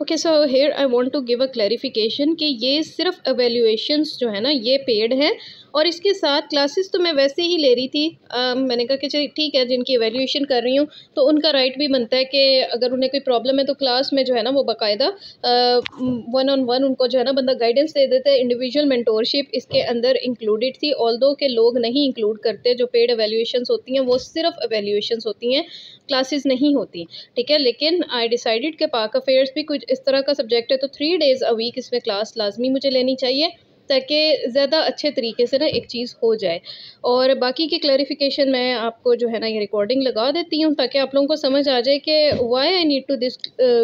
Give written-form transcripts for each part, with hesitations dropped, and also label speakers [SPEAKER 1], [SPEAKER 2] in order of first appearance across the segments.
[SPEAKER 1] Okay, so here I want to give a clarification कि ये सिर्फ एवेल्यूएशंस जो है ना ये पेड है, और इसके साथ क्लासेस तो मैं वैसे ही ले रही थी। मैंने कहा कि चलिए ठीक है, जिनकी एवेल्यूएशन कर रही हूँ तो उनका राइट भी बनता है कि अगर उन्हें कोई प्रॉब्लम है तो क्लास में जो है ना वो बाकायदा वन ऑन वन उनको जो है ना बंदा गाइडेंस दे देते हैं। इंडिविजुअल मेंटोरशिप इसके अंदर इंक्लूडेड थी, ऑल्दो के लोग नहीं इंक्लूड करते। जो पेड एवेल्यूएशंस होती हैं वो सिर्फ एवेल्यूएशंस होती हैं, क्लासेस नहीं होती, ठीक है। लेकिन आई डिसाइडेड कि पाक अफेयर्स भी कुछ इस तरह का सब्जेक्ट है तो 3 डेज़ अ वीक इसमें क्लास लाजमी मुझे लेनी चाहिए, ताकि ज़्यादा अच्छे तरीके से ना एक चीज़ हो जाए। और बाकी की क्लैरिफिकेशन मैं आपको जो है ना ये रिकॉर्डिंग लगा देती हूँ, ताकि आप लोगों को समझ आ जाए कि why I need to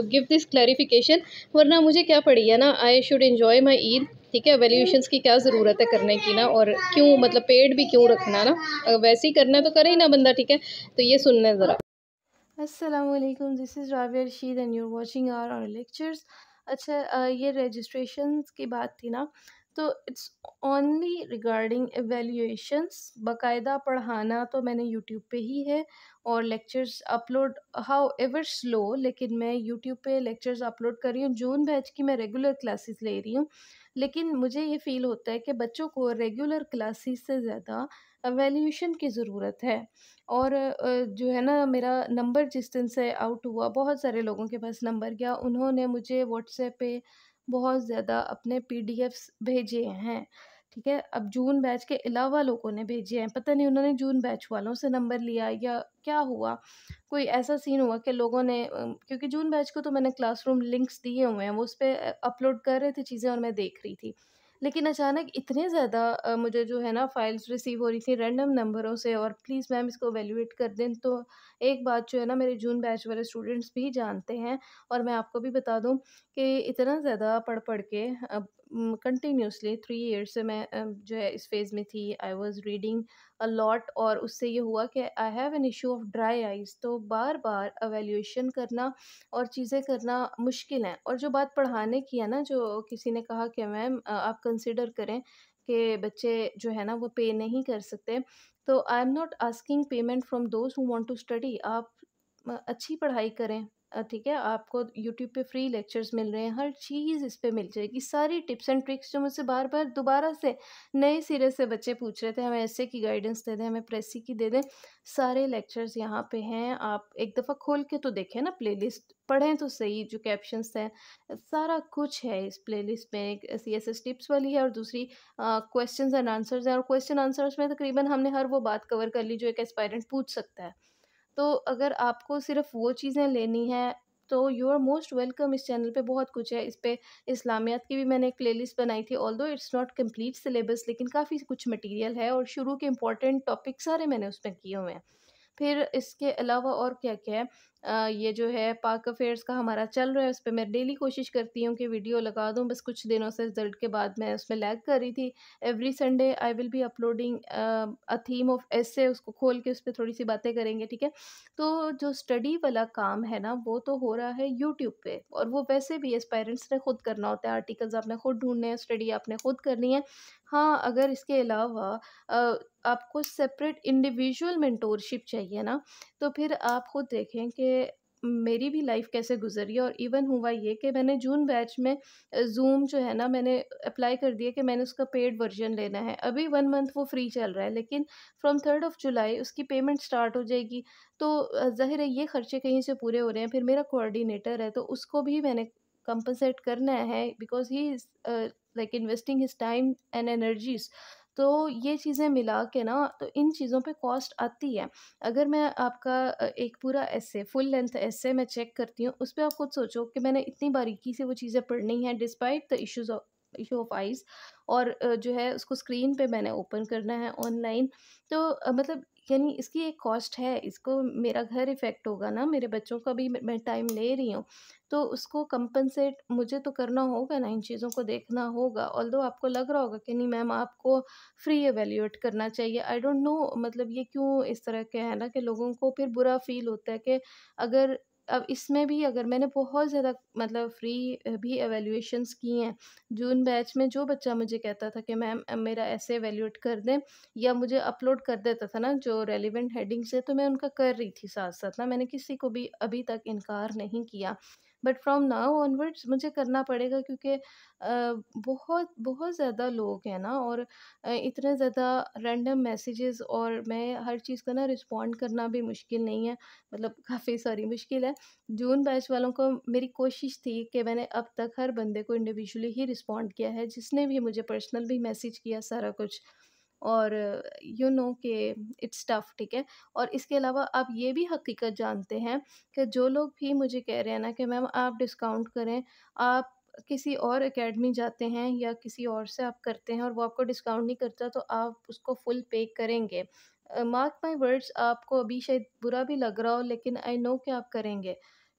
[SPEAKER 1] give this clarification. वरना मुझे क्या पड़ी है ना, I should enjoy my Eid, ठीक है। वैल्यूएशंस की क्या ज़रूरत है करने की ना, और क्यों मतलब पेड भी क्यों रखना ना, वैसे ही करना है तो करे ही ना बंदा, ठीक है। तो ये सुनना ज़रा।
[SPEAKER 2] अस्सलामुअलैकुम, this is Rabia Rashid and you're watching our lectures. अच्छा, ये रजिस्ट्रेशन की बात थी ना, तो इट्स ओनली रिगार्डिंग एवेल्यूएशंस। बाकायदा पढ़ाना तो मैंने यूट्यूब पे ही है, और lectures upload how ever slow, लेकिन मैं यूट्यूब पे लेक्चर्स अपलोड कर रही हूँ। जून बैच की मैं रेगुलर क्लासेस ले रही हूँ, लेकिन मुझे ये फ़ील होता है कि बच्चों को रेगुलर क्लासेस से ज़्यादा एवेल्यूएशन की ज़रूरत है। और जो है ना, मेरा नंबर जिस दिन से आउट हुआ, बहुत सारे लोगों के पास नंबर गया, उन्होंने मुझे व्हाट्सएप पे बहुत ज़्यादा अपने पीडीएफ्स भेजे हैं, ठीक है। अब जून बैच के अलावा लोगों ने भेजे हैं, पता नहीं उन्होंने जून बैच वालों से नंबर लिया या क्या हुआ। कोई ऐसा सीन हुआ कि लोगों ने क्योंकि जून बैच को तो मैंने क्लासरूम लिंक्स दिए हुए हैं, वो उस पे अपलोड कर रहे थे चीज़ें और मैं देख रही थी। लेकिन अचानक इतने ज़्यादा मुझे जो है ना फ़ाइल्स रिसीव हो रही थी रैंडम नंबरों से, और प्लीज़ मैम इसको इवैल्यूएट कर दें। तो एक बात जो है ना, मेरे जून बैच वाले स्टूडेंट्स भी जानते हैं, और मैं आपको भी बता दूँ कि इतना ज़्यादा पढ़ के अब कंटिन्यूअसली 3 ईयर्स से मैं जो है इस फ़ेज़ में थी। I was reading a lot, और उससे ये हुआ कि I have an issue of dry eyes. तो बार-बार इवैल्यूएशन करना और चीज़ें करना मुश्किल हैं। और जो बात पढ़ाने की है ना, जो किसी ने कहा कि मैम आप कंसिडर करें कि बच्चे जो है ना वो पे नहीं कर सकते, तो I am not asking payment from those who want to study. आप अच्छी पढ़ाई करें, ठीक है। आपको यूट्यूब पे फ्री लेक्चर्स मिल रहे हैं, हर चीज़ इस पे मिल जाएगी, सारी टिप्स एंड ट्रिक्स जो मुझसे बार-बार दोबारा से नए सिरे से बच्चे पूछ रहे थे, हमें ऐसे की गाइडेंस दे दें, हमें प्रेसी की दे दें, सारे लेक्चर्स यहाँ पे हैं। आप एक दफ़ा खोल के तो देखें ना प्लेलिस्ट, पढ़ें तो सही, जो कैप्शंस हैं, सारा कुछ है इस प्लेलिस्ट में। एक सीएसएस टिप्स वाली है, और दूसरी क्वेश्चंस एंड आंसर्स हैं, और क्वेश्चन आंसर्स में तकरीबन हमने हर वो बात कवर कर ली जो एक एस्पायरेंट पूछ सकता है। तो अगर आपको सिर्फ़ वो चीज़ें लेनी हैं, तो यू आर मोस्ट वेलकम। इस चैनल पे बहुत कुछ है। इस पे इस्लामियात की भी मैंने एक प्लेलिस्ट बनाई थी, although it's not complete syllabus, लेकिन काफ़ी कुछ मटेरियल है, और शुरू के इम्पोर्टेंट टॉपिक सारे मैंने उसमें किए हुए हैं। फिर इसके अलावा और क्या-क्या है, ये जो है पाक अफेयर्स का हमारा चल रहा है, उस पे मैं डेली कोशिश करती हूँ कि वीडियो लगा दूँ। बस कुछ दिनों से रिज़ल्ट के बाद मैं उसमें लैग कर रही थी। Every Sunday I will be uploading a theme of essay, उसको खोल के उस पे थोड़ी-सी बातें करेंगे, ठीक है। तो जो स्टडी वाला काम है ना, वो तो हो रहा है यूट्यूब पे, और वो वैसे भी एस्पायरेंट्स ने खुद करना होता है। आर्टिकल्स आपने खुद ढूँढने हैं, स्टडी आपने खुद करनी है। हाँ, अगर इसके अलावा अ, आपको सेपरेट इंडिविजुअल मेंटोरशिप चाहिए ना, तो फिर आप खुद देखें कि मेरी भी लाइफ कैसे गुज़री है। और इवन हुआ ये कि मैंने जून बैच में ज़ूम जो है ना, मैंने अप्लाई कर दिया कि मैंने उसका पेड वर्ज़न लेना है। अभी 1 मंथ वो फ्री चल रहा है, लेकिन फ्रॉम 3rd ऑफ जुलाई उसकी पेमेंट स्टार्ट हो जाएगी। तो ज़ाहिर है ये खर्चे कहीं से पूरे हो रहे हैं। फिर मेरा कोऑर्डिनेटर है, तो उसको भी मैंने कंपनसेट करना है, because he is like investing his time and energies. तो ये चीज़ें मिला के ना, तो इन चीज़ों पे कॉस्ट आती है। अगर मैं आपका एक पूरा एस्से, फुल लेंथ एस्से मैं चेक करती हूँ, उस पे आप खुद सोचो कि मैंने इतनी बारीकी से वो चीज़ें पढ़नी हैं, despite the issue of eyes, और जो है उसको स्क्रीन पे मैंने ओपन करना है ऑनलाइन। तो मतलब यानी इसकी एक कॉस्ट है, इसको मेरा घर इफ़ेक्ट होगा ना, मेरे बच्चों का भी मैं टाइम ले रही हूँ, तो उसको कंपनसेट मुझे तो करना होगा ना, इन चीज़ों को देखना होगा। ऑल्दो आपको लग रहा होगा कि नहीं मैम, आपको फ्री इवैल्यूएट करना चाहिए। आई डोंट नो, मतलब ये क्यों इस तरह के है ना, कि लोगों को फिर बुरा फ़ील होता है कि अगर अब इसमें भी अगर मैंने बहुत ज़्यादा मतलब फ्री भी इवैल्यूएशंस की हैं। जून बैच में जो बच्चा मुझे कहता था कि मैम मेरा ऐसे इवैल्यूएट कर दें, या मुझे अपलोड कर देता था ना जो रेलेवेंट हेडिंग से, तो मैं उनका कर रही थी साथ-साथ ना, मैंने किसी को भी अभी तक इनकार नहीं किया। बट फ्रॉम नाउ ऑनवर्ड्स मुझे करना पड़ेगा, क्योंकि बहुत बहुत ज़्यादा लोग हैं ना, और इतने ज़्यादा रैंडम मैसेजेस, और मैं हर चीज़ का ना रिस्पॉन्ड करना भी मुश्किल नहीं है, मतलब काफ़ी सारी मुश्किल है। जून बैच वालों को मेरी कोशिश थी कि मैंने अब तक हर बंदे को इंडिविजुअली ही रिस्पॉन्ड किया है, जिसने भी मुझे पर्सनल भी मैसेज किया सारा कुछ। और यू नो कि इट्स टफ, ठीक है। और इसके अलावा आप ये भी हकीकत जानते हैं कि जो लोग भी मुझे कह रहे हैं ना कि मैम आप डिस्काउंट करें, आप किसी और एकेडमी जाते हैं या किसी और से आप करते हैं और वो आपको डिस्काउंट नहीं करता, तो आप उसको फुल पे करेंगे। मार्क माय वर्ड्स, आपको अभी शायद बुरा भी लग रहा हो, लेकिन आई नो कि आप करेंगे,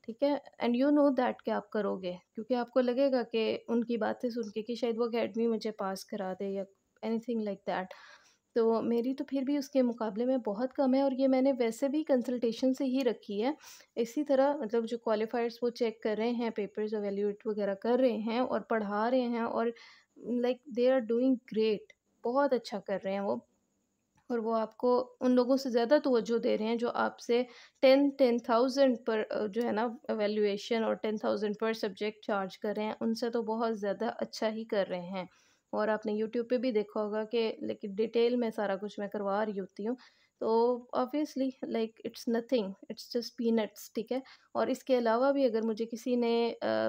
[SPEAKER 2] ठीक है। एंड यू नो दैट कि आप करोगे, क्योंकि आपको लगेगा कि उनकी बातें सुन के कि शायद वो एकेडमी मुझे पास करा दे या एनीथिंग लाइक दैट। तो मेरी तो फिर भी उसके मुकाबले में बहुत कम है, और ये मैंने वैसे भी कंसल्टेशन से ही रखी है। इसी तरह मतलब जो क्वालिफ़ायर्स वो चेक कर रहे हैं, पेपर्स इवैल्यूएट वगैरह कर रहे हैं और पढ़ा रहे हैं, और like they are doing great, बहुत अच्छा कर रहे हैं वो। और वो आपको उन लोगों से ज़्यादा तवज्जो दे रहे हैं जो आपसे 10,000 पर जो है ना वैल्यूएशन, और 10,000 पर सब्जेक्ट चार्ज कर रहे हैं, उनसे तो बहुत ज़्यादा अच्छा ही कर रहे हैं। और आपने यूट्यूब पे भी देखा होगा कि लेकिन डिटेल में सारा कुछ मैं करवा रही होती हूँ। तो obviously like it's nothing, it's just peanuts, ठीक है। और इसके अलावा भी अगर मुझे किसी ने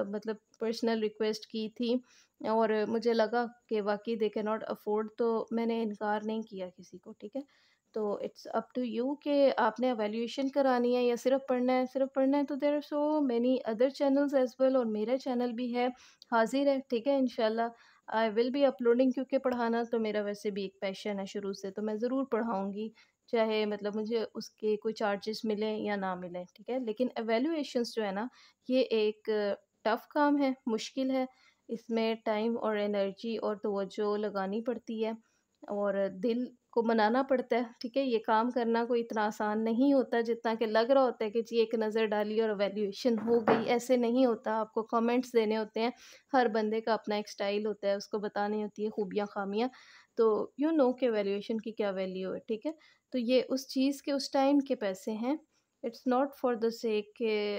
[SPEAKER 2] मतलब पर्सनल रिक्वेस्ट की थी और मुझे लगा कि वाक़ई दे कैन नॉट अफ़ोर्ड, तो मैंने इनकार नहीं किया किसी को, ठीक है। तो इट्स अप टू यू कि आपने एवैल्यूएशन करानी है या सिर्फ़ पढ़ना है। सिर्फ़ पढ़ना है तो there are so many other channels as well, और मेरा चैनल भी है, हाज़िर है, ठीक है। इंशाल्लाह आई विल बी अपलोडिंग, क्योंकि पढ़ाना तो मेरा वैसे भी एक पैशन है शुरू से, तो मैं ज़रूर पढ़ाऊँगी, चाहे मतलब मुझे उसके कोई चार्जेस मिलें या ना मिलें, ठीक है। लेकिन एवैल्यूएशंस जो है ना, ये एक टफ़ काम है, मुश्किल है। इसमें टाइम और एनर्जी और तवज्जो लगानी पड़ती है, और दिल को मनाना पड़ता है, ठीक है। ये काम करना कोई इतना आसान नहीं होता जितना कि लग रहा होता है कि जी एक नज़र डाली और वैल्यूएशन हो गई, ऐसे नहीं होता। आपको कमेंट्स देने होते हैं, हर बंदे का अपना एक स्टाइल होता है, उसको बतानी होती है खूबियाँ खामियाँ। तो यू नो कि वैल्यूएशन की क्या वैल्यू है, ठीक है। तो ये उस चीज़ के उस टाइम के पैसे हैं, it's not for the sake के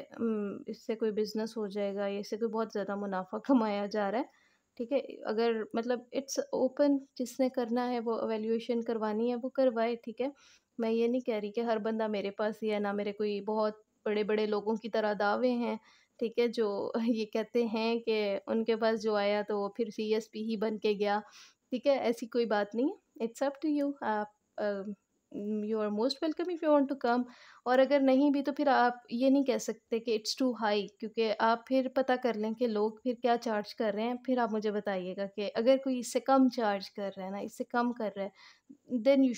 [SPEAKER 2] इससे कोई बिज़नेस हो जाएगा या इससे कोई बहुत ज़्यादा मुनाफ़ा कमाया जा रहा है, ठीक है। अगर मतलब इट्स ओपन, जिसने करना है वो वैल्यूएशन करवानी है वो करवाए, ठीक है। मैं ये नहीं कह रही कि हर बंदा मेरे पास ही है, ना मेरे कोई बहुत बड़े-बड़े लोगों की तरह दावे हैं, ठीक है, जो ये कहते हैं कि उनके पास जो आया तो वो फिर सीएसपी ही बन के गया, ठीक है, ऐसी कोई बात नहीं है। इट्स अप टू यू, आप you are most welcome if you want to come. और अगर नहीं भी तो फिर आप ये नहीं कह सकते कि इट्स टू हाई, क्योंकि आप फिर पता कर लें कि लोग फिर क्या चार्ज कर रहे हैं, फिर आप मुझे बताइएगा कि अगर कोई इससे कम चार्ज कर रहा है ना, इससे कम कर रहा है, देन यू